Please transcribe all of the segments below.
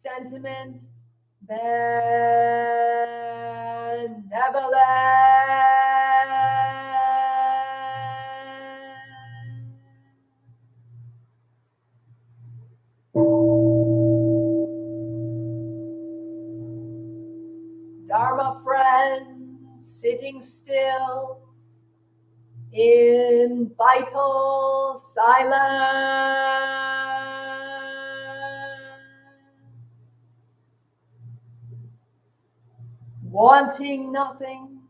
sentiment, benevolent. Dharma friends sitting still in vital silence. Wanting nothing,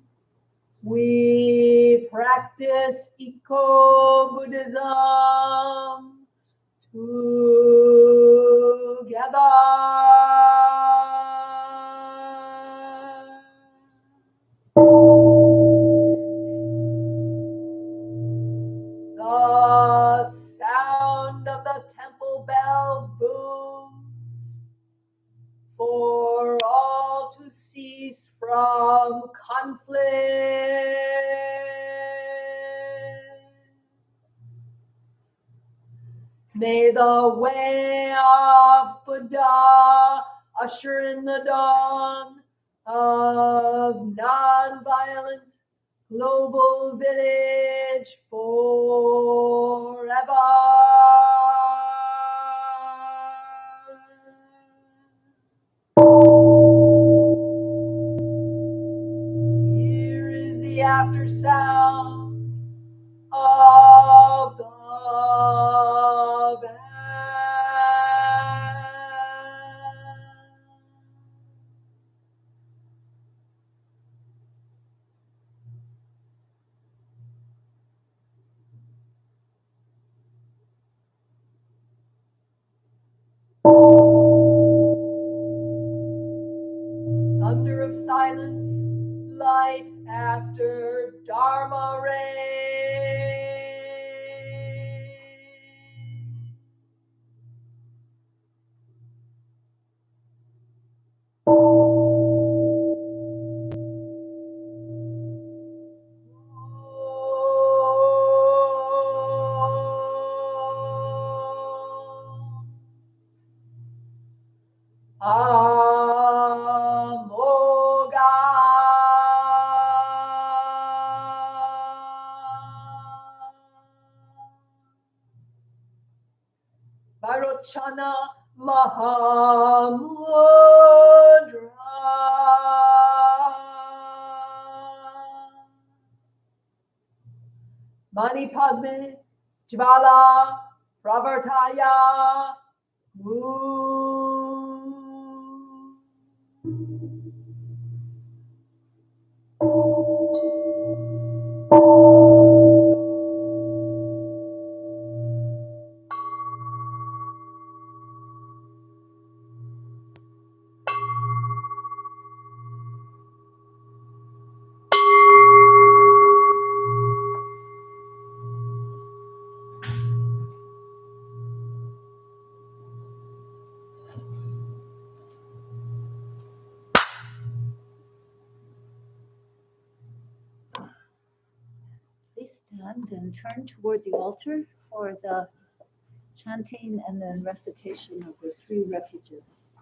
we practice eco-Buddhism together. The sound of the temple bell booms for all to cease from conflict. May the way of Buddha usher in the dawn of non-violent global village forever. Here is the after sound of the bell. Thunder of silence, light after Dharma rain. Amoga. Varochana Mahamudra. Mani Padme Jvala Pravartaya. Please stand and turn toward the altar for the chanting and then recitation of the 3 refuges.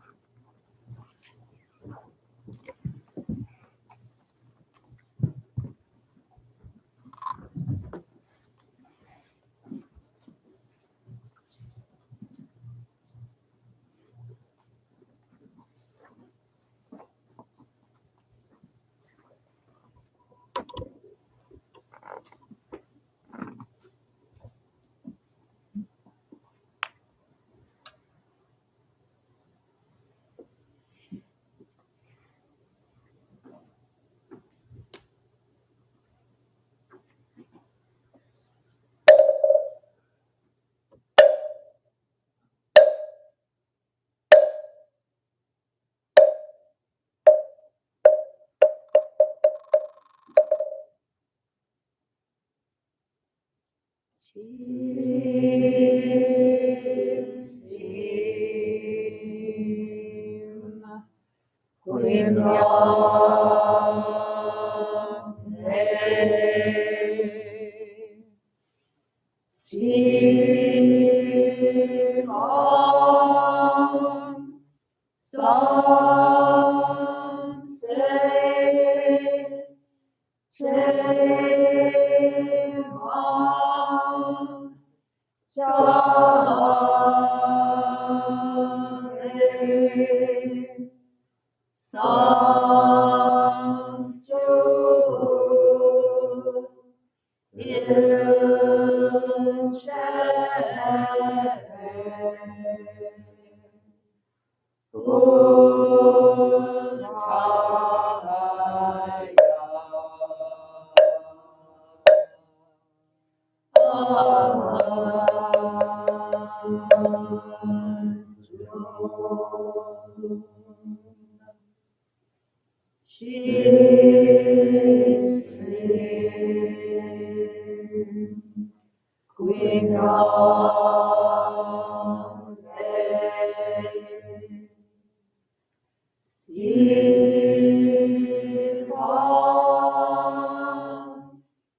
Some say Chevang Chale Sangju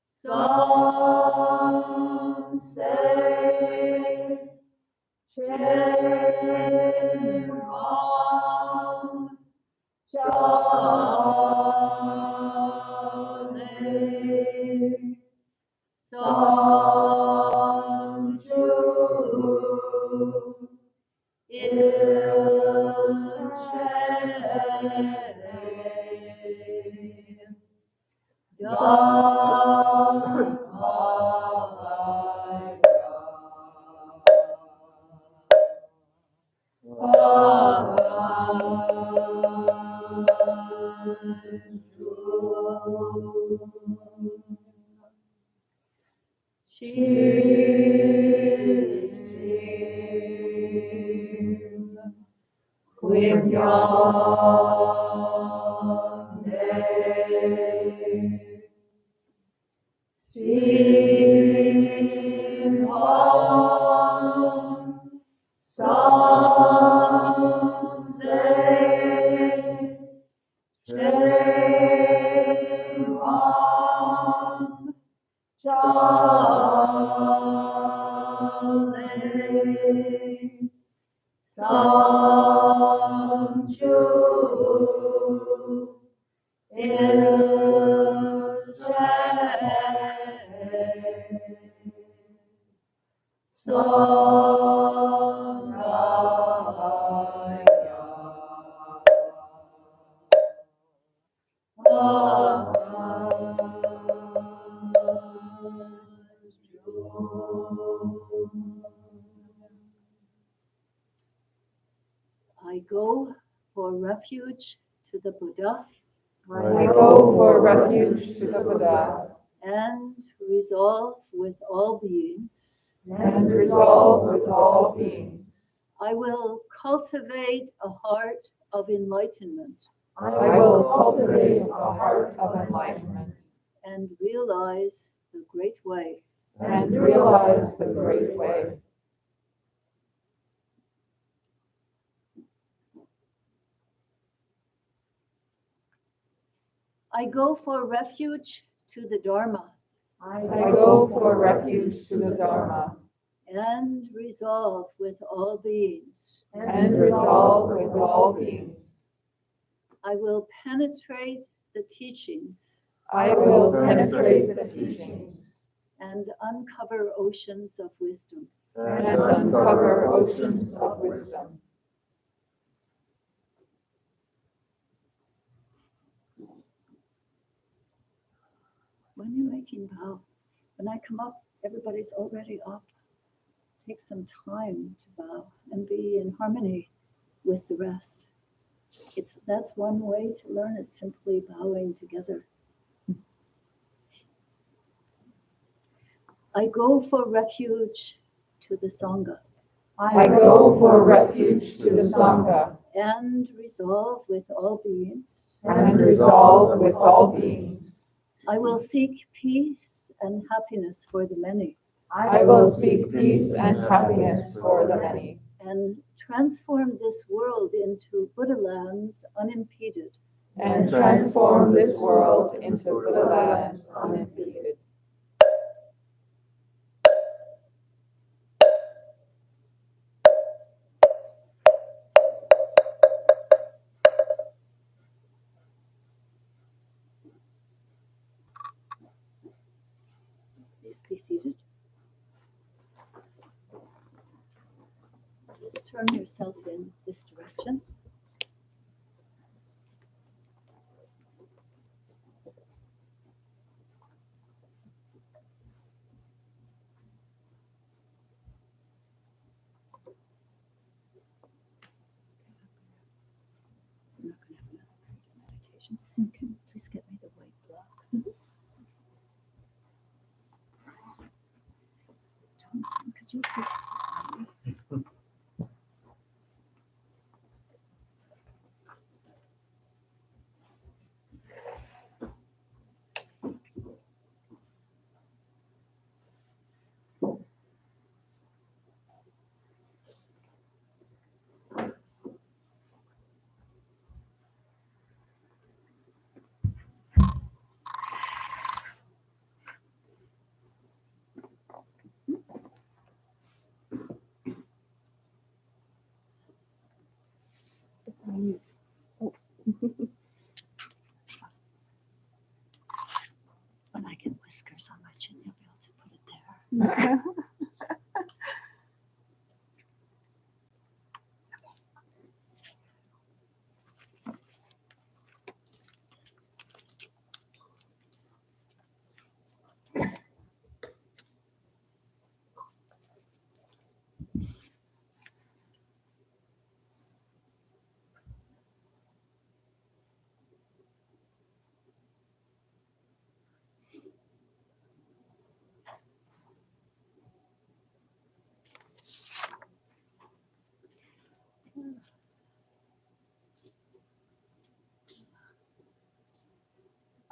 Some say Chevang Chale Sangju Some say Chevang Chale Sangju I go for refuge to the Buddha I go for refuge to the Buddha and resolve with all beings. and resolve with all beings. I will cultivate a heart of enlightenment I will cultivate a heart of enlightenment and realize the great way. and realize the great way. I go for refuge to the Dharma I go for refuge to the Dharma and resolve with all beings. and resolve with all beings. I will penetrate the teachings I will penetrate the teachings and uncover oceans of wisdom. and uncover oceans of wisdom. When you're making vow, when I come up, everybody's already up. Take some time to bow and be in harmony with the rest. That's one way to learn it, simply bowing together. I go for refuge to the Sangha I go for refuge to the Sangha and resolve with all beings. and resolve with all beings. I will seek peace and happiness for the many I will seek peace and happiness for the many and transform this world into Buddha lands unimpeded. and transform this world into Buddha lands unimpeded. Be seated. Just turn yourself in this direction. I'm not going to have another meditation. Okay, please get me the white block. Johnson, could you please put this on me? It's on you. Oh. When I get whiskers on my chin, you'll be able to put it there.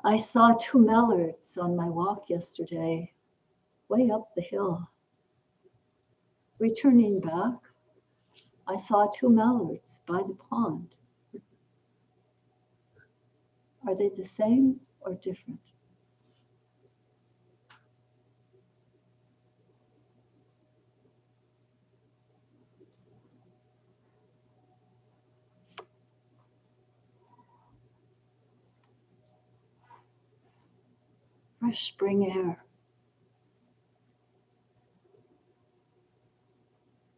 I saw two mallards on my walk yesterday, way up the hill. Returning back, I saw two mallards by the pond. Are they the same or different? Fresh spring air.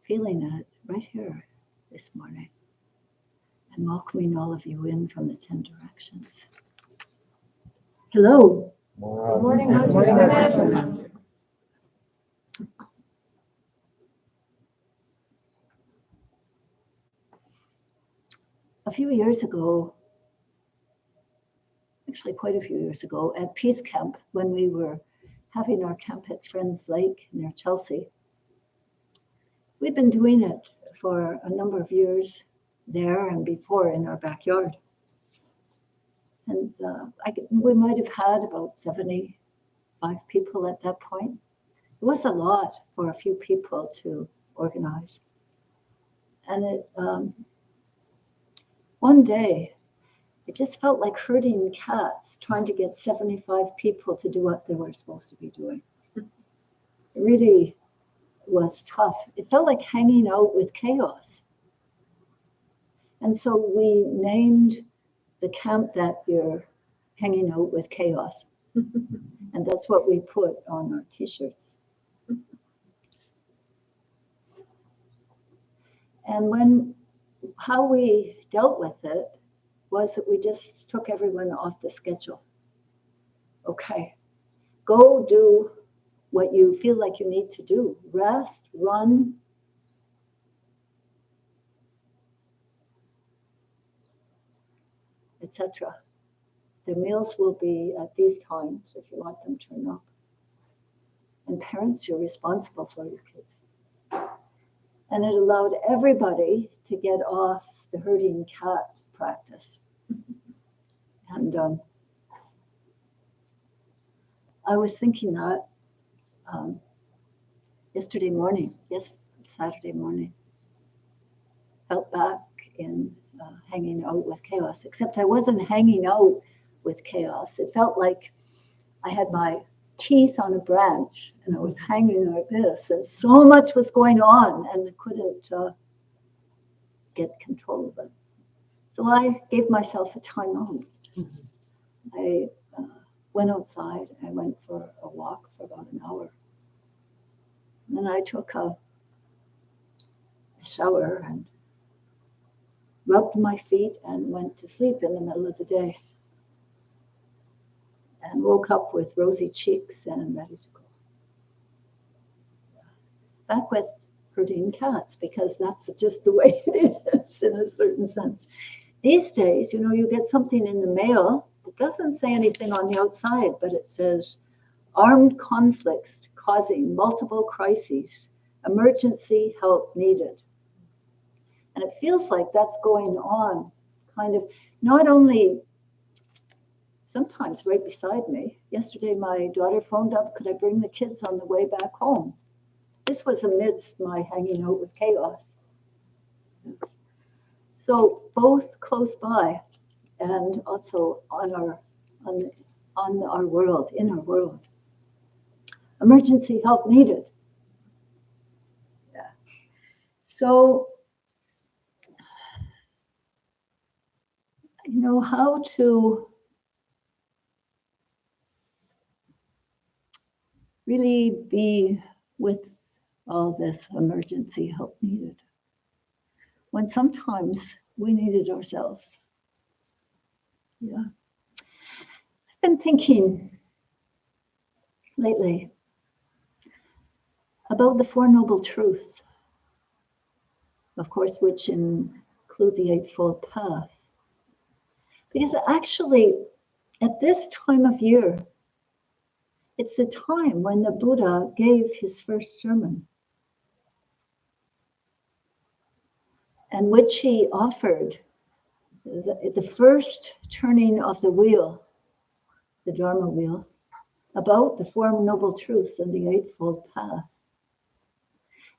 Feeling it right here this morning. And welcoming all of you in from the 10 directions. Hello. Good morning, Hunter. A few years ago, actually quite a few years ago, at Peace Camp, when we were having our camp at Friends Lake near Chelsea, we'd been doing it for a number of years there and before in our backyard. And we might have had about 75 people at that point. It was a lot for a few people to organize. And one day, it just felt like herding cats trying to get 75 people to do what they were supposed to be doing. It really was tough. It felt like hanging out with chaos. And so we named the camp that year Hanging Out with Chaos. And that's what we put on our t-shirts. And how we dealt with it was that we just took everyone off the schedule. Okay, go do what you feel like you need to do. Rest, run. Etc. The meals will be at these times if you want them, turn up. And parents, you're responsible for your kids. And it allowed everybody to get off the herding cat practice. And I was thinking that Saturday morning, felt back in hanging out with chaos, except I wasn't hanging out with chaos. It felt like I had my teeth on a branch and I was hanging like this, and so much was going on and I couldn't get control of it. So I gave myself a time out. I went outside. I went for a walk for about an hour. And I took a shower and rubbed my feet and went to sleep in the middle of the day. And woke up with rosy cheeks and ready to go. Back with herding cats, because that's just the way it is in a certain sense. These days, you get something in the mail that doesn't say anything on the outside, but it says, armed conflicts causing multiple crises, emergency help needed. And it feels like that's going on, kind of, not only sometimes right beside me. Yesterday, my daughter phoned up, could I bring the kids on the way back home? This was amidst my hanging out with chaos. So both close by and also on our world, in our world. Emergency help needed. Yeah. So, how to really be with all this emergency help needed, when sometimes we need it ourselves. Yeah. I've been thinking lately about the Four Noble Truths, of course, which include the Eightfold Path. Because actually, at this time of year, it's the time when the Buddha gave his first sermon, and which he offered the first turning of the wheel, the Dharma wheel, about the Four Noble Truths and the Eightfold Path.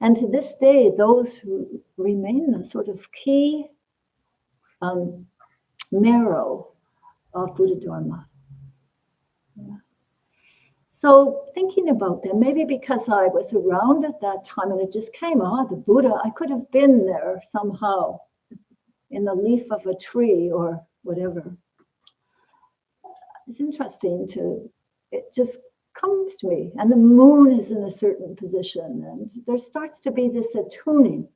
And to this day, those who remain the sort of key marrow of Buddha Dharma. Yeah. So thinking about them, maybe because I was around at that time and it just came, the Buddha, I could have been there somehow in the leaf of a tree or whatever. It's interesting it just comes to me, and the moon is in a certain position, and there starts to be this attuning.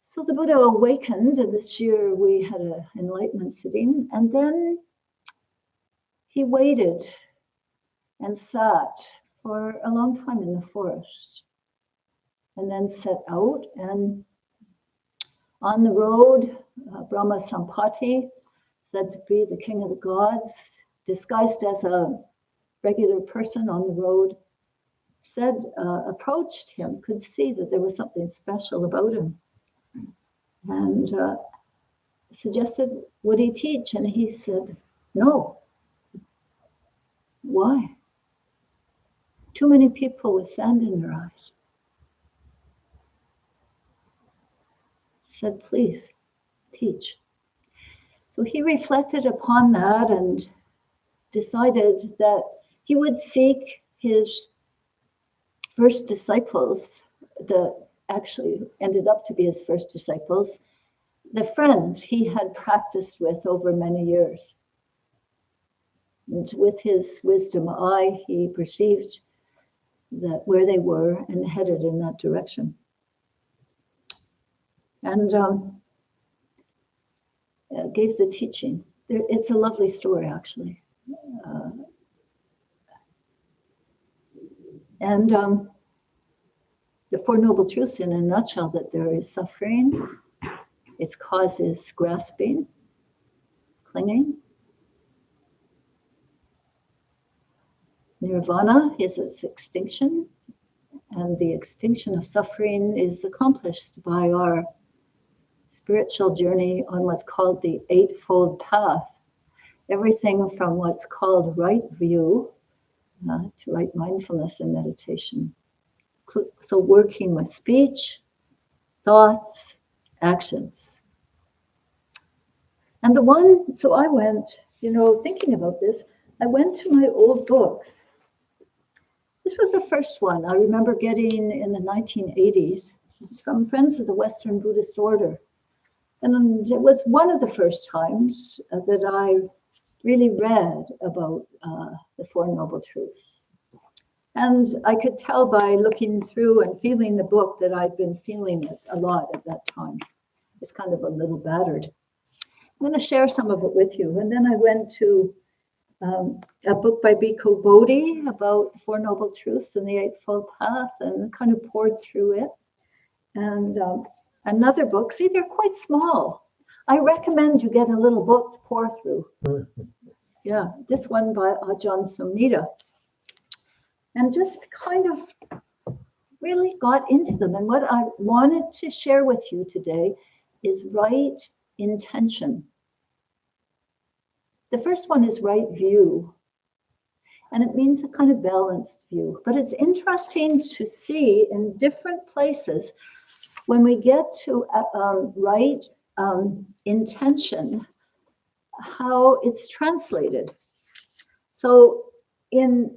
So the Buddha awakened, and this year we had an enlightenment sitting, and then he waited and sat for a long time in the forest, and then set out, and on the road, Brahma Sampati, said to be the king of the gods, disguised as a regular person on the road, approached him, could see that there was something special about him, and suggested, would he teach? And he said, no. Why? Too many people with sand in their eyes. Said, please, teach. So he reflected upon that and decided that he would seek his first disciples, that actually ended up to be his first disciples, the friends he had practiced with over many years. And with his wisdom eye, he perceived that where they were and headed in that direction. And gave the teaching. It's a lovely story, actually. And the Four Noble Truths in a nutshell, that there is suffering, its cause is grasping, clinging. Nirvana is its extinction, and the extinction of suffering is accomplished by our spiritual journey on what's called the Eightfold Path. Everything from what's called right view to right mindfulness and meditation. So working with speech, thoughts, actions. And so I went, thinking about this, I went to my old books. This was the first one I remember getting in the 1980s. It's from Friends of the Western Buddhist Order. And it was one of the first times that I really read about the Four Noble Truths. And I could tell by looking through and feeling the book that I'd been feeling it a lot at that time. It's kind of a little battered. I'm going to share some of it with you. And then I went to a book by Bhikkhu Bodhi about the Four Noble Truths and the Eightfold Path, and kind of poured through it. And another book, see, they're quite small. I recommend you get a little book to pour through. Yeah, this one by Ajahn Sumnita. And just kind of really got into them. And what I wanted to share with you today is right intention. The first one is right view. And it means a kind of balanced view. But it's interesting to see in different places when we get to right intention, how it's translated. So in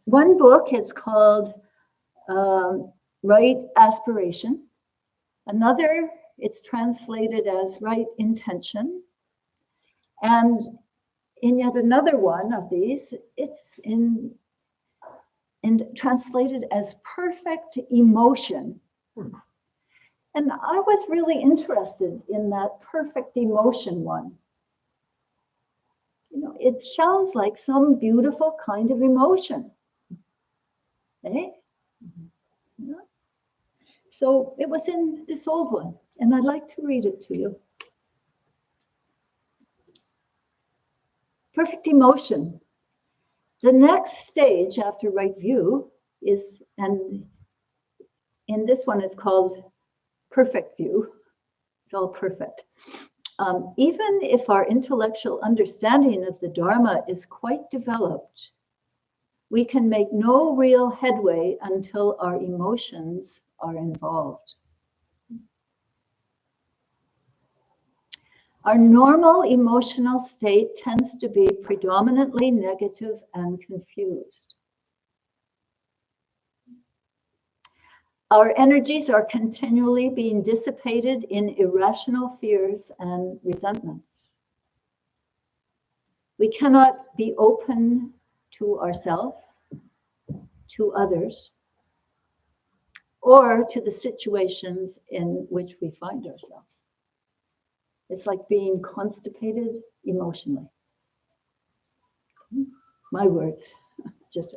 one book, it's called Right Aspiration. Another, it's translated as Right Intention. And in yet another one of these, it's in translated as perfect emotion. And I was really interested in that perfect emotion one. You know, it sounds like some beautiful kind of emotion. Eh? Yeah. So it was in this old one, and I'd like to read it to you. Perfect emotion. The next stage after right view is, and in this one it's called perfect view. It's all perfect. Even if our intellectual understanding of the Dharma is quite developed, we can make no real headway until our emotions are involved. Our normal emotional state tends to be predominantly negative and confused. Our energies are continually being dissipated in irrational fears and resentments. We cannot be open to ourselves, to others, or to the situations in which we find ourselves. It's like being constipated emotionally. My words, just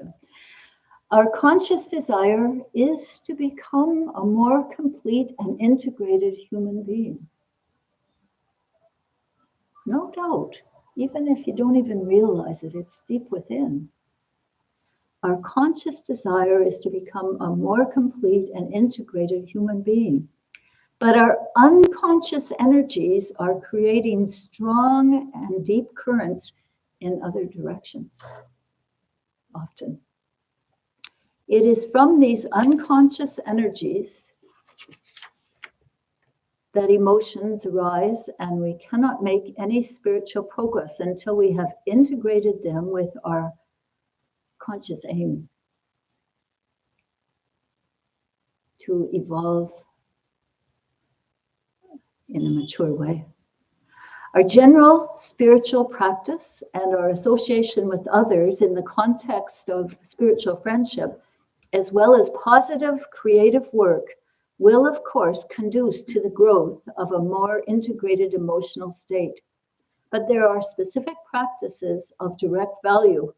our conscious desire is to become a more complete and integrated human being. No doubt, even if you don't even realize it, it's deep within. Our conscious desire is to become a more complete and integrated human being. But our unconscious energies are creating strong and deep currents in other directions, often. It is from these unconscious energies that emotions arise, and we cannot make any spiritual progress until we have integrated them with our conscious aim to evolve in a mature way. Our general spiritual practice and our association with others in the context of spiritual friendship, as well as positive creative work, will of course conduce to the growth of a more integrated emotional state. But there are specific practices of direct value.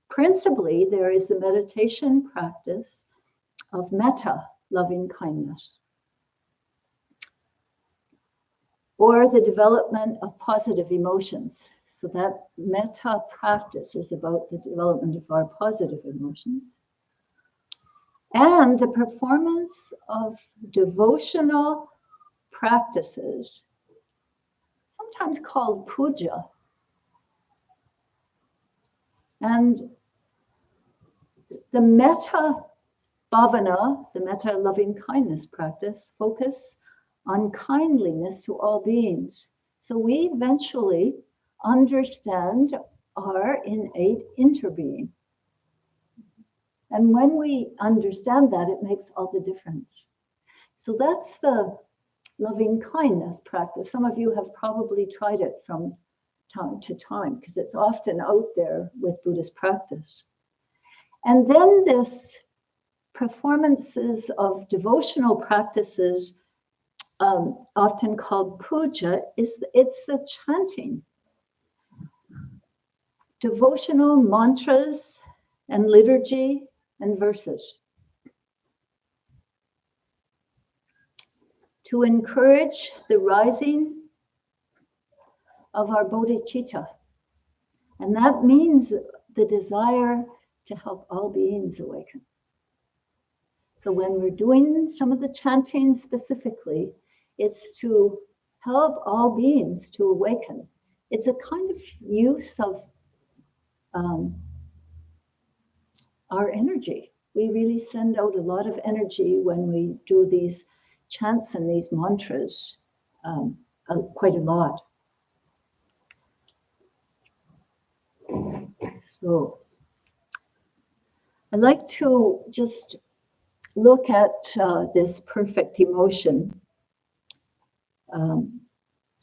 Principally, there is the meditation practice of metta, loving kindness, or the development of positive emotions. So that metta practice is about the development of our positive emotions. And the performance of devotional practices, sometimes called puja. And the metta bhavana, the metta loving kindness practice, focus on kindliness to all beings. So we eventually understand our innate interbeing. And when we understand that, it makes all the difference. So that's the loving kindness practice. Some of you have probably tried it from time to time because it's often out there with Buddhist practice. And then this performances of devotional practices, often called puja, it's the chanting. Devotional mantras and liturgy and verses to encourage the rising of our bodhicitta. And that means the desire to help all beings awaken. So when we're doing some of the chanting specifically, it's to help all beings to awaken. It's a kind of use of our energy. We really send out a lot of energy when we do these chants and these mantras, quite a lot. So I'd like to just look at this perfect emotion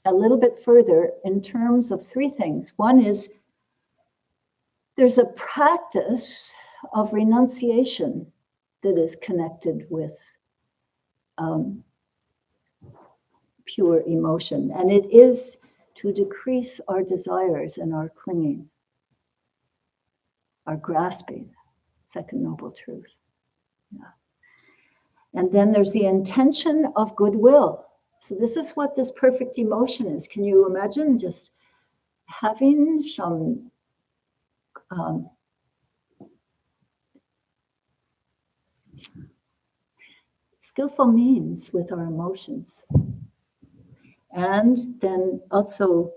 a little bit further in terms of three things. One is there's a practice of renunciation that is connected with pure emotion, and it is to decrease our desires and our clinging, our grasping, second noble truth. Yeah. And then there's the intention of goodwill. So this is what this perfect emotion is. Can you imagine just having some skillful means with our emotions? And then also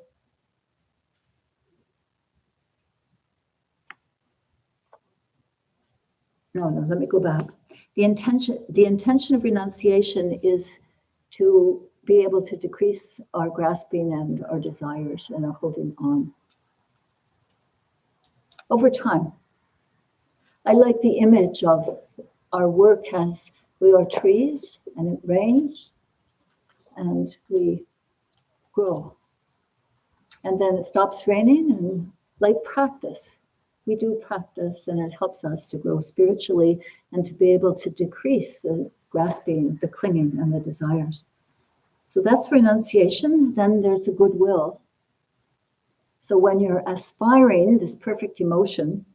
let me go back. The intention of renunciation is to be able to decrease our grasping and our desires and our holding on over time. I like the image of our work as we are trees and it rains and we grow. And then it stops raining, and like practice, we do practice, and it helps us to grow spiritually and to be able to decrease the grasping, the clinging, and the desires. So that's renunciation. Then there's the goodwill. So when you're aspiring this perfect emotion,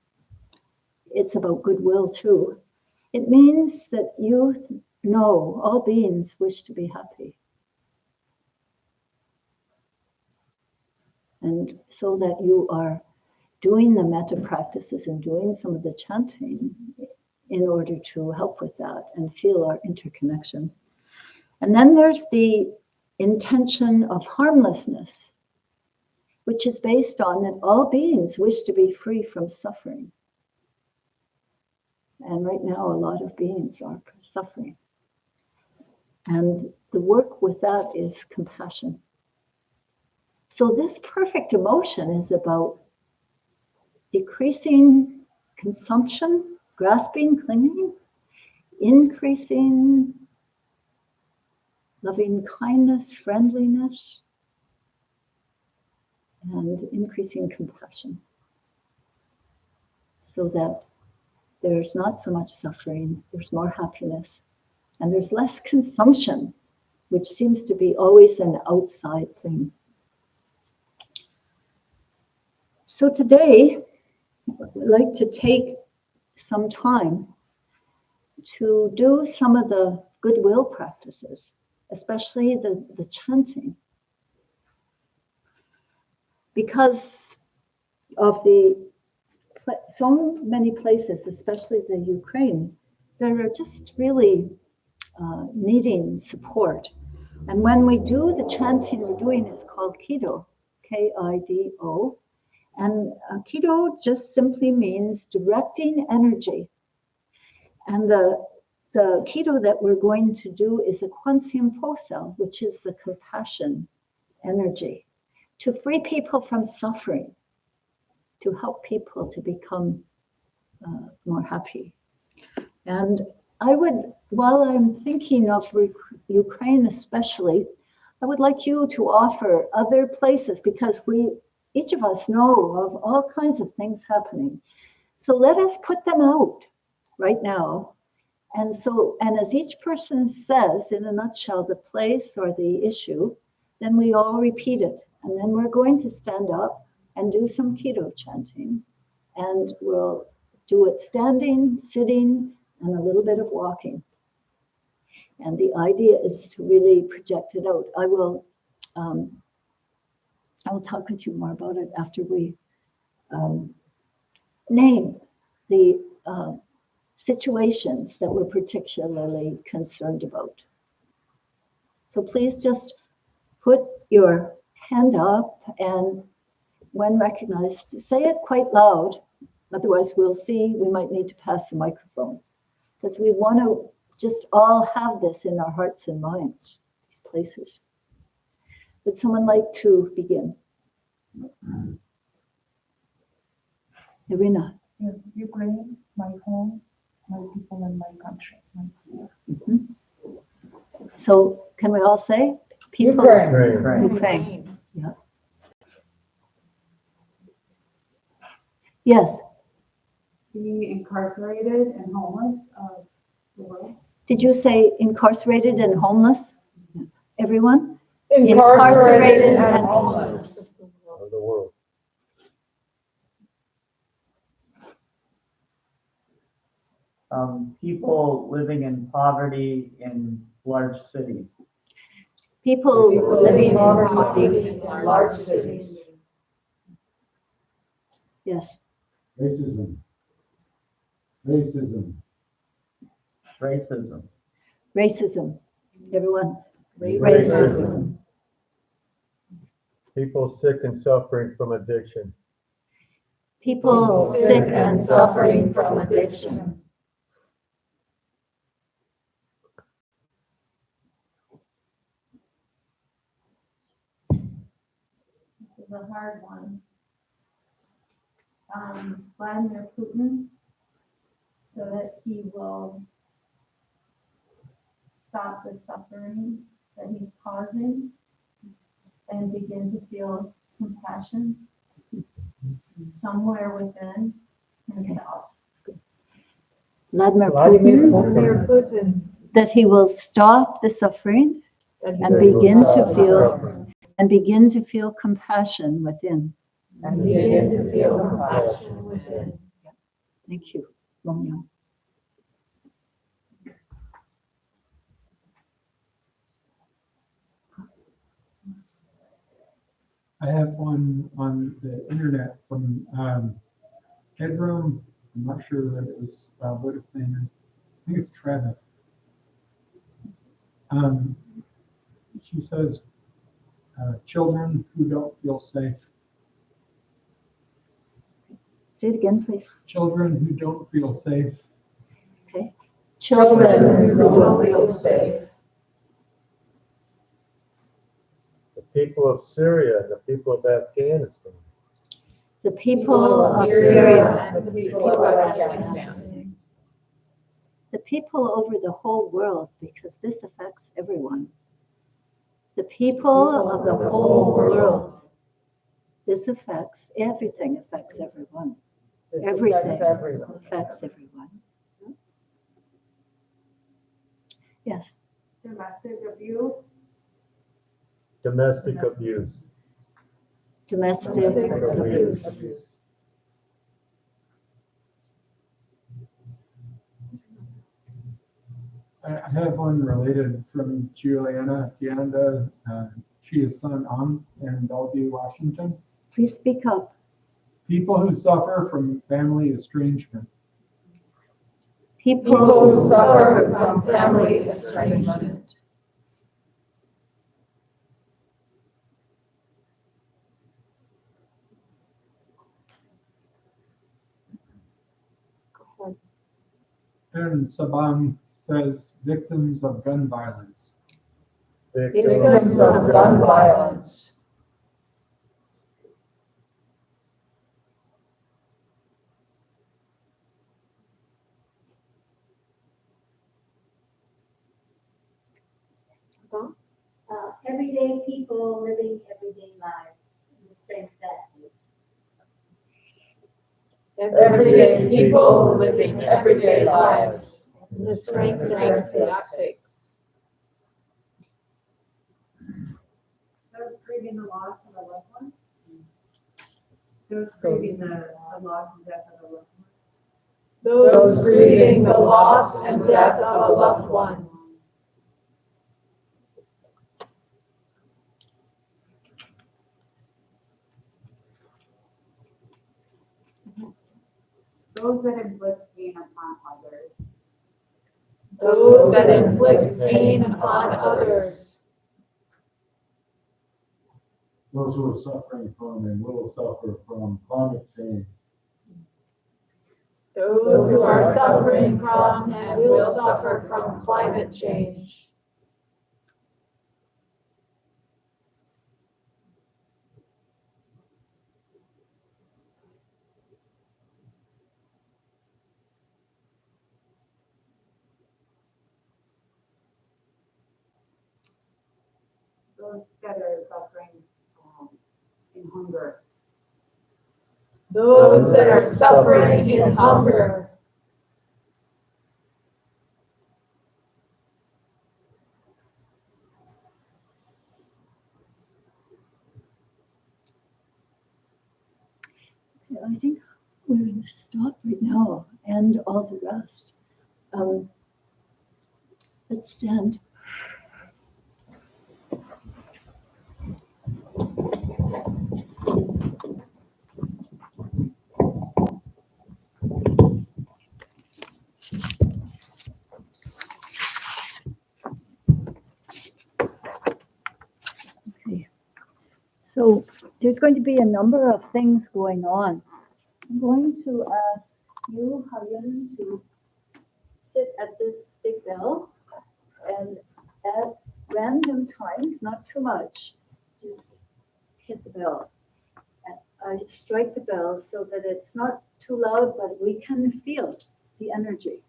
it's about goodwill too. It means that you know all beings wish to be happy. And so that you are doing the metta practices and doing some of the chanting in order to help with that and feel our interconnection. And then there's the intention of harmlessness, which is based on that all beings wish to be free from suffering. And right now, a lot of beings are suffering. And the work with that is compassion. So this perfect emotion is about decreasing consumption, grasping, clinging, increasing loving kindness, friendliness, and increasing compassion, so that there's not so much suffering, there's more happiness, and there's less consumption, which seems to be always an outside thing. So today, I'd like to take some time to do some of the goodwill practices, especially the chanting. Because of so many places, especially the Ukraine, that are just really needing support. And when we do the chanting we're doing, is called Kido, K-I-D-O. And Kido just simply means directing energy. And the Kido that we're going to do is a Kwansium Posel, which is the compassion energy, to free people from suffering, to help people to become more happy. And I would, while I'm thinking of Ukraine especially, I would like you to offer other places, because each of us know of all kinds of things happening. So let us put them out right now. And as each person says in a nutshell the place or the issue, then we all repeat it. And then we're going to stand up and do some keto chanting. And we'll do it standing, sitting, and a little bit of walking. And the idea is to really project it out. I will talk with you more about it after we name the situations that we're particularly concerned about. So please just put your hand up, and when recognized, say it quite loud. Otherwise, we'll see, we might need to pass the microphone, because we want to just all have this in our hearts and minds, these places. Would someone like to begin? Irina. Ukraine, my home, my people, and my country. Mm-hmm. So can we all say? People. Ukraine. Yeah. Yes. The incarcerated and homeless of the world. Did you say incarcerated and homeless? Everyone? Incarcerated and homeless of the world. People living in poverty in large cities. People living in poverty in large cities. Yes. Racism. Racism. Everyone. Racism. People sick and suffering from addiction. People sick and suffering from addiction. This is a hard one. Vladimir Putin, so that he will stop the suffering that he's causing and begin to feel compassion somewhere within himself. Vladimir Putin. That he will stop the suffering and begin to feel compassion within. And begin to feel compassion within. Thank you, Romeo. I have one on the internet from Headroom. I'm not sure that it was what his name is. I think it's Travis. She says, children who don't feel safe. Say it again, please. Children who don't feel safe. Okay. Children who don't feel safe. The people of Syria and the people of Afghanistan. The people of Syria and the people of Afghanistan. The people over the whole world, because this affects everyone. The people of the whole world. This affects everything, affects everyone. Everything affects everyone. Yes. Domestic abuse. Domestic abuse. Domestic abuse. I have one related from Juliana Tianda. She is son in Bellevue, Washington. Please speak up. People who suffer from family estrangement. People who suffer from family estrangement. And Saban says victims of gun violence. Victims of gun violence. Everyday people living everyday lives in the strength that everyday people living everyday lives in the strength tactics. Those grieving the loss of a loved one. Those grieving the loss and death of a loved one. Those grieving the loss and death of a loved one. Those that inflict pain upon others. Those that inflict pain upon others. Those who are suffering from and will suffer from climate change. Those who are suffering from and will suffer from climate change. Those that are suffering in hunger. Those that are suffering in hunger. I think we're going to stop right now and all the rest. Let's stand. Okay. So there's going to be a number of things going on. I'm going to ask you, Hayan, to sit at this big bell and at random times, not too much, just hit the bell. And I strike the bell so that it's not too loud, but we can feel the energy.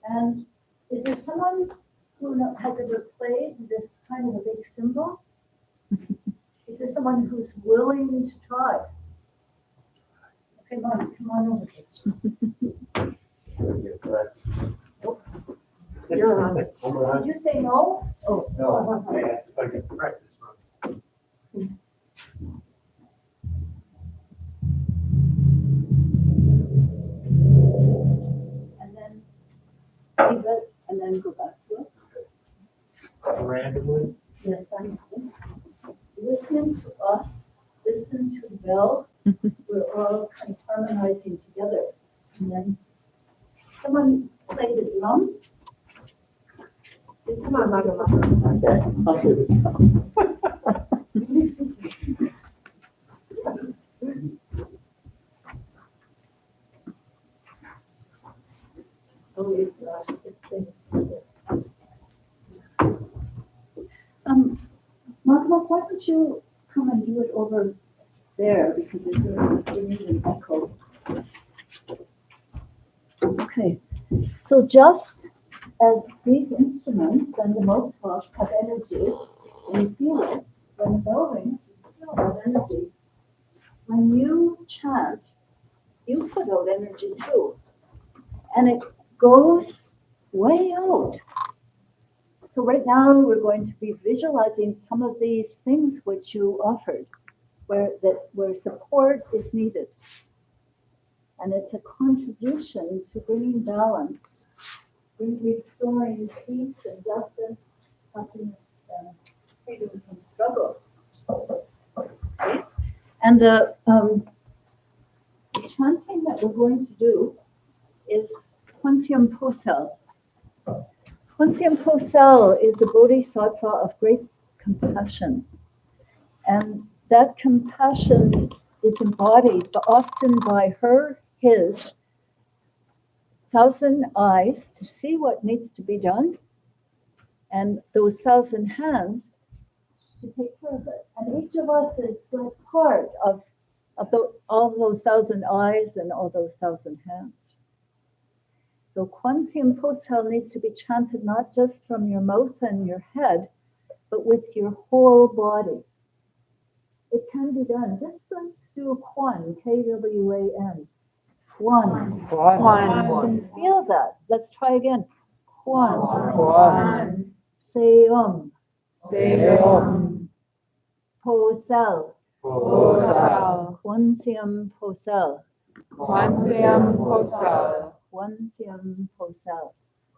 And is there someone who has ever played this kind of a big cymbal? Is there someone who's willing to try? Come on over here. You're on. Did you say no? Oh. No, I asked if I could practice. And then leave it and then go back to it. Randomly? Yes, I'm listening to us, listen to the bell. We're all kind of harmonizing together. And then someone play the drum. Come on, Mother. I'll do it. Oh, it's Mark, why don't you come and do it over there because we need an echo. Okay, so just as these instruments and the mouthwash have energy, and you feel it, when the bell rings, you feel that energy. When you chant, you put out energy too, and it goes way out. So right now we're going to be visualizing some of these things which you offered, where support is needed. And it's a contribution to bringing balance, restoring peace and justice, happiness, and freedom from struggle. And the chanting that we're going to do is Kwansiam Posel. Kwansiam Posel is the bodhisattva of great compassion. And that compassion is embodied often by his 1,000 eyes to see what needs to be done, and those 1,000 hands to take care of it. And each of us is like part of all those 1,000 eyes and all those 1,000 hands. So Kwansiam Posel needs to be chanted not just from your mouth and your head, but with your whole body. It can be done just like do Kwan, K-W-A-N. Kwan. Kwan. Can you feel that? Let's try again. Kwan. Kwan. Seum. Seum. Posel. Posel. Kwansiam Posel. Kwansiam Posel. Kwansiam Posel.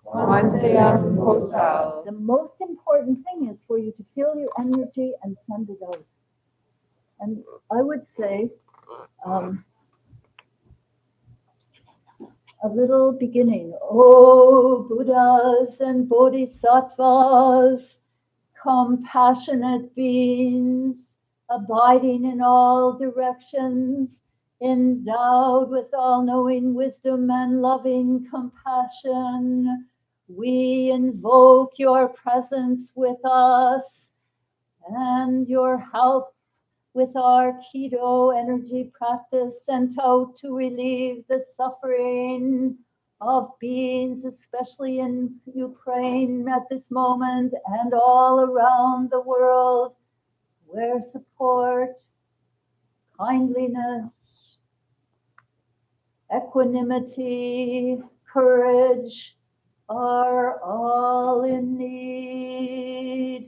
Kwansiam Posel. The most important thing is for you to feel your energy and send it out. And I would say a little beginning. Oh, Buddhas and Bodhisattvas, compassionate beings, abiding in all directions, endowed with all-knowing wisdom and loving compassion, we invoke your presence with us and your help with our keto energy practice sent out to relieve the suffering of beings, especially in Ukraine at this moment and all around the world, where support, kindliness, equanimity, courage are all in need.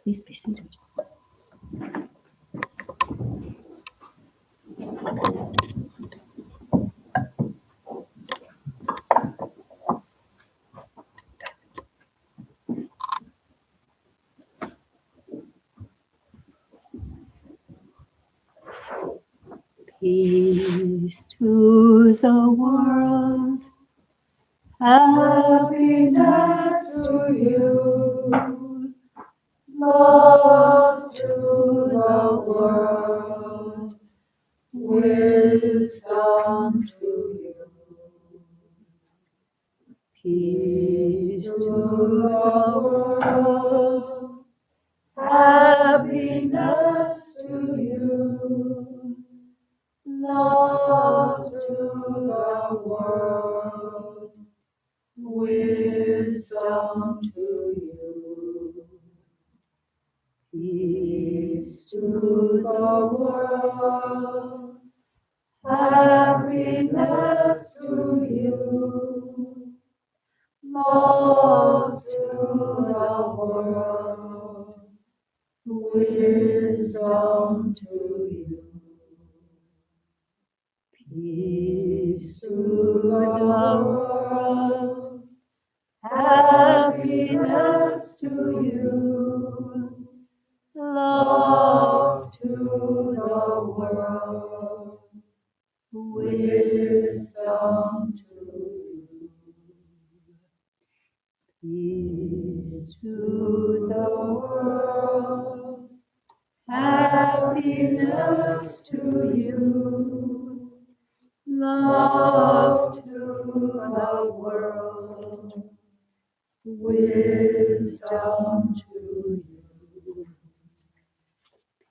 Please be seated. Peace to the world, happiness to you, love to the world, wisdom to you. Peace to the world, happiness to you, love to the wisdom to you. Peace to the world, happiness to you, love to the world, wisdom to you. Peace to the world, happiness to you, love to the world, wisdom to you. Peace to the world, happiness to you, love to the world, wisdom to you.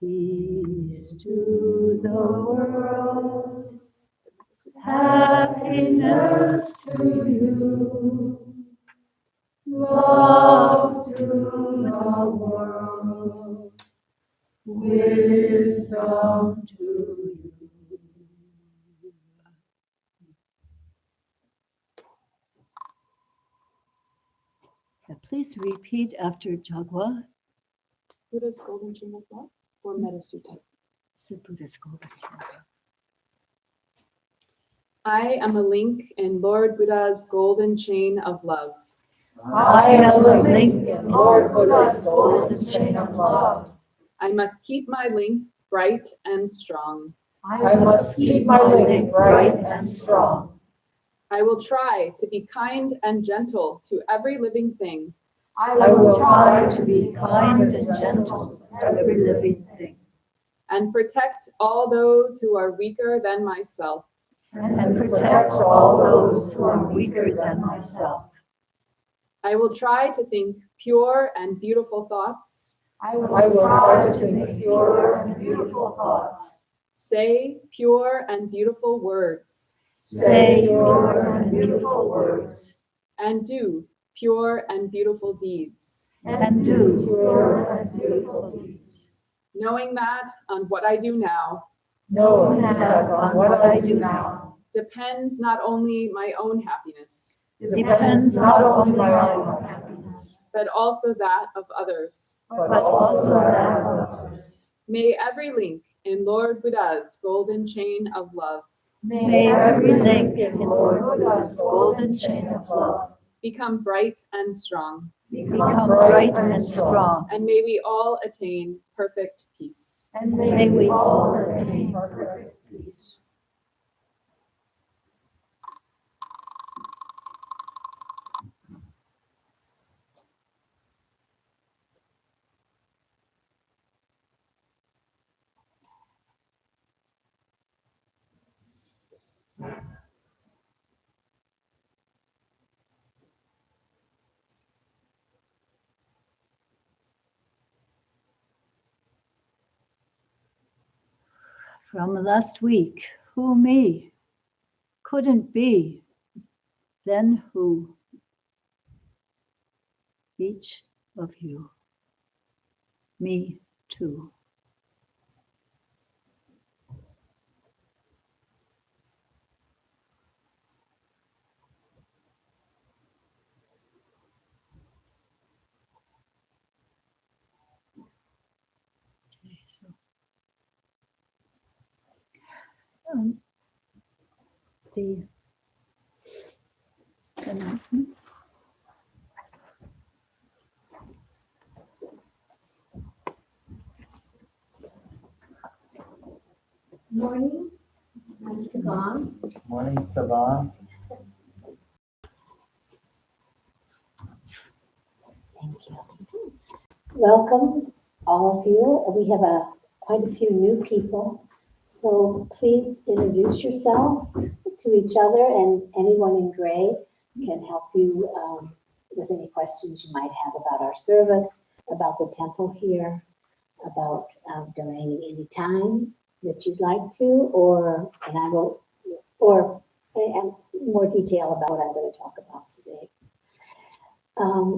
Peace to the world, happiness to you, love to the world, wisdom to you. Please repeat after Jagwa. Buddha's golden chain of love or Metta Sutta. The Buddha's golden chain. I am a link in Lord Buddha's golden chain of love. I am a link in Lord Buddha's golden chain of love. I must keep my link bright and strong. I must keep my link bright and strong. I will try to be kind and gentle to every living thing. I will try to be kind and gentle to every living thing. And protect all those who are weaker than myself. And protect all those who are weaker than myself. I will try to think pure and beautiful thoughts. I will try to think pure and beautiful thoughts. Say pure and beautiful words. Say pure and beautiful words. And do pure and beautiful deeds. And do pure and beautiful deeds. Knowing that on what I do now Knowing that on what I do now depends not only my own happiness, depends not only my own happiness, but also that of others. but also that of others. May every link in Lord Buddha's golden chain of love May every link in Lord Buddha's golden chain of love become bright and strong, become bright and strong, and may we all attain perfect peace. and may we all attain perfect peace. From last week, who me? Couldn't be. Then who? Each of you. Me too. Okay, so the announcements. Morning, I'm Saban. Morning, Saban. Thank you. Welcome, all of you. We have quite a few new people. So please introduce yourselves to each other, and anyone in gray can help you with any questions you might have about our service, about the temple here, about donating any time that you'd like to, or more detail about what I'm going to talk about today.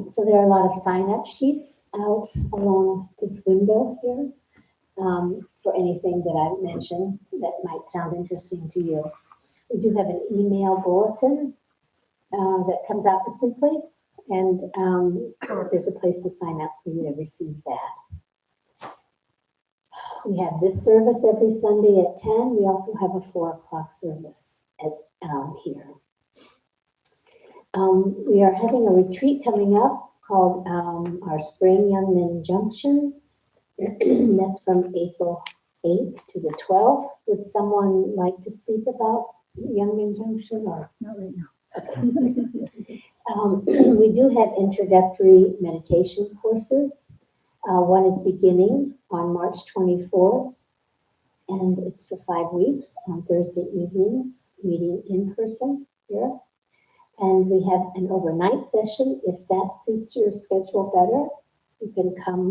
So there are a lot of sign-up sheets out along this window here for anything that I've mentioned that might sound interesting to you. We do have an email bulletin that comes out this weekly, and there's a place to sign up for you to receive that. We have this service every Sunday at 10. We also have a 4 o'clock service at here. We are having a retreat coming up called our Spring Young Men Junction. That's from April 8th to the 12th. Would someone like to speak about Young Men Junction or? Not right now. We do have introductory meditation courses. One is beginning on March 24th, and it's for 5 weeks on Thursday evenings, meeting in person here. And we have an overnight session. If that suits your schedule better, you can come.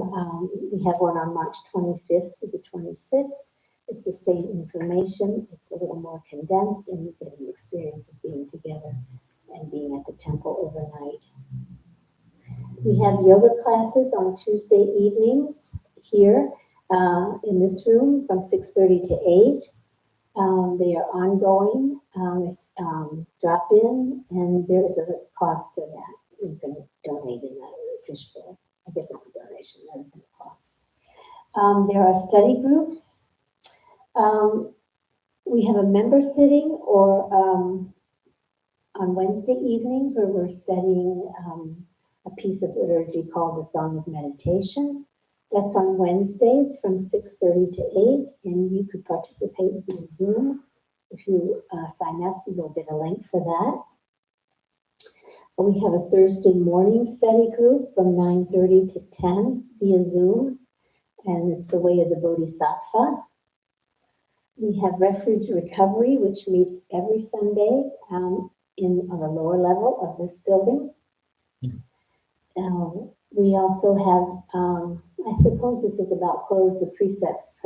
We have one on March 25th to the 26th. It's the same information. It's a little more condensed, and you get an experience of being together and being at the temple overnight. We have yoga classes on Tuesday evenings here in this room from 6:30 to 8. They are ongoing. Drop in, and there is a cost to that. You can donate in that fishbowl. I guess it's a donation rather than a cost. There are study groups. We have a member sitting or on Wednesday evenings where we're studying a piece of liturgy called the Song of Meditation. That's on Wednesdays from 6:30 to 8, and you could participate via Zoom. If you sign up, you'll get a link for that. We have a Thursday morning study group from 9:30 to 10 via Zoom, and it's the Way of the Bodhisattva. We have Refuge Recovery, which meets every Sunday on the lower level of this building. We also have, I suppose this is about close the precepts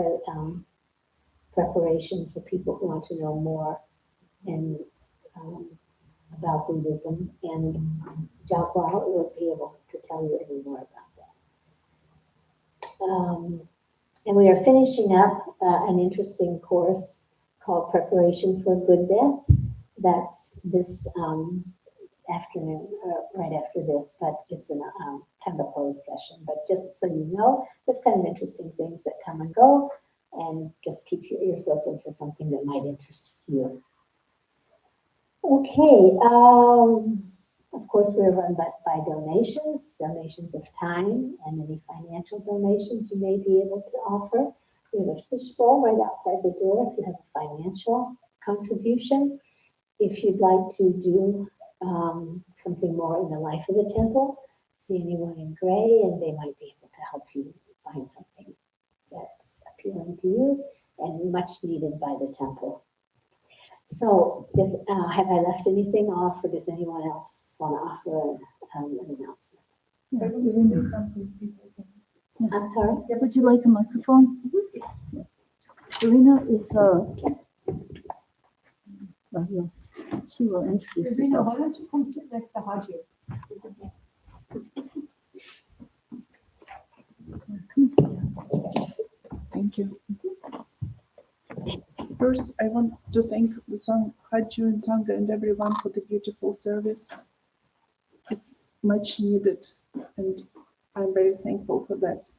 preparation for people who want to know more and about Buddhism, and Jagwa will be able to tell you any more about that. And we are finishing up an interesting course called Preparation for a Good Death. That's this afternoon, right after this, but it's in a kind of a closed session. But just so you know, there's kind of interesting things that come and go, and just keep your ears open for something that might interest you. Okay, of course, we're run by donations of time, and any financial donations you may be able to offer. We have a fishbowl right outside the door if you have a financial contribution. If you'd like to do something more in the life of the temple, see anyone in gray, and they might be able to help you find something that's appealing to you and much needed by the temple. So, have I left anything off, or does anyone else want to offer an announcement? Yes. I'm sorry? Would you like a microphone? Yeah. Irina is well, yeah. She will introduce Irina, herself. why don't you come sit next to Haji? Thank you. First, I want to thank the Haju and Sangha and everyone for the beautiful service. It's much needed, and I'm very thankful for that.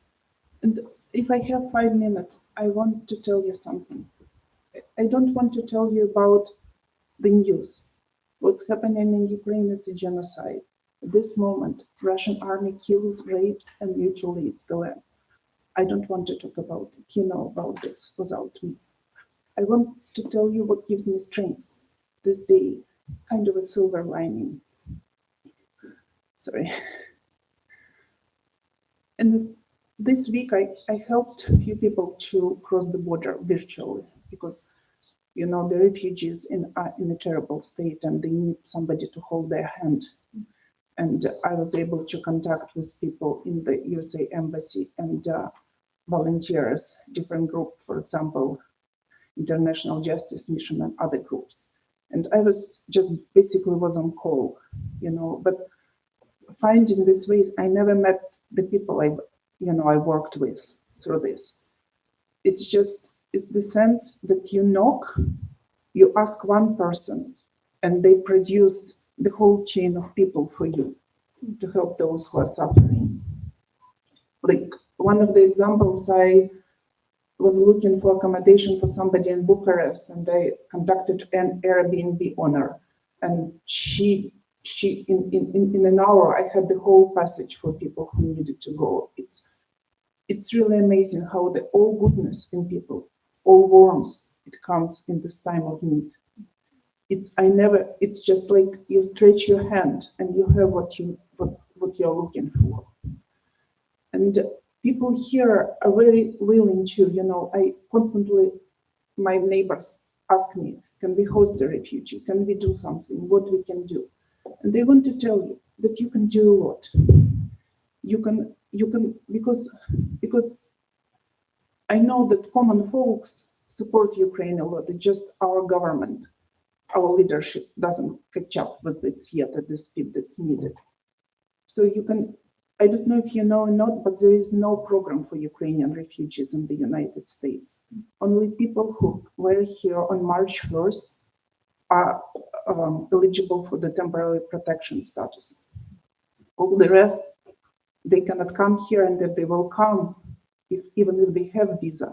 And if I have 5 minutes, I want to tell you something. I don't want to tell you about the news. What's happening in Ukraine is a genocide. At this moment, Russian army kills, rapes, and mutilates the land. I don't want to talk about it. You know about this without me. I want to tell you what gives me strength this day, kind of a silver lining. Sorry. And this week, I helped a few people to cross the border virtually because, you know, the refugees are in a terrible state and they need somebody to hold their hand. And I was able to contact with people in the USA Embassy and volunteers, different group, for example, International Justice Mission and other groups. And I was just basically was on call, you know, but finding these ways. I never met the people I worked with through this. It's the sense that you knock, you ask one person, and they produce the whole chain of people for you to help those who are suffering. Like one of the examples, I was looking for accommodation for somebody in Bucharest, and I contacted an Airbnb owner, and she in an hour I had the whole passage for people who needed to go. It's really amazing how all goodness in people, all warmth, it comes in this time of need. It's just like you stretch your hand and you have what you're looking for. And people here are very willing to, I constantly, my neighbors ask me, can we host a refugee? Can we do something? What we can do? And they want to tell you that you can do a lot. You can, because I know that common folks support Ukraine a lot. It's just our government, our leadership doesn't catch up with it yet at the speed that's needed. So you can, I don't know if you know or not, but there is no program for Ukrainian refugees in the United States. Only people who were here on March 1st are eligible for the temporary protection status. All the rest, they cannot come here, and that they will come even if they have visa.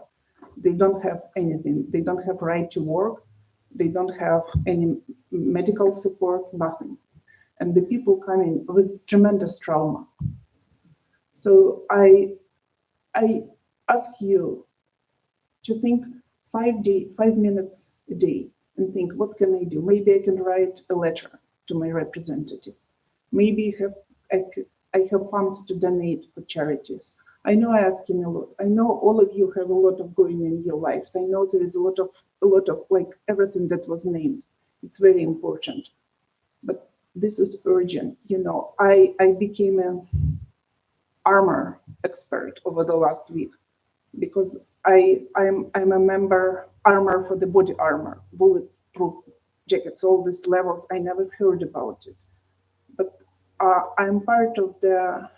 They don't have anything. They don't have right to work. They don't have any medical support, nothing. And the people coming with tremendous trauma. So I ask you to think 5 minutes a day and think, what can I do? Maybe I can write a letter to my representative. Maybe I have funds to donate for charities. I know I ask him a lot. I know all of you have a lot of going in your lives. I know there is a lot of like everything that was named. It's very important. But this is urgent. I became an armor expert over the last week because I'm a member armor for the body armor, bulletproof jackets, all these levels. I never heard about it. But I'm part of the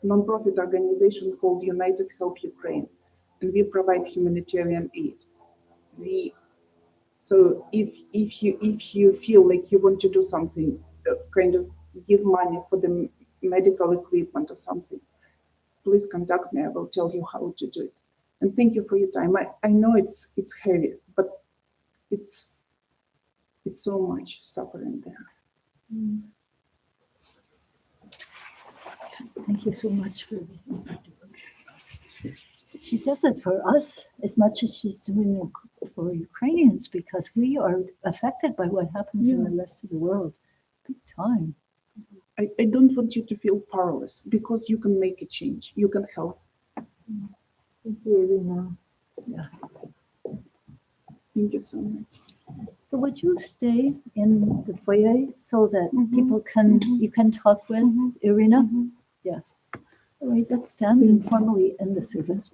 nonprofit organization called United Help Ukraine, and we provide humanitarian aid. So if you feel like you want to do something, kind of give money for the medical equipment or something, please contact me. I will tell you how to do it. And thank you for your time. I know it's heavy, but it's so much suffering there. Thank you so much for she does it for us as much as she's doing it for Ukrainians, because we are affected by what happens in the rest of the world big time. I don't want you to feel powerless, because you can make a change. You can help. Thank you, Irina. Yeah. Thank you so much. So would you stay in the foyer so that people you can talk with Irina? Yeah. All right, let's stand and formally end the service.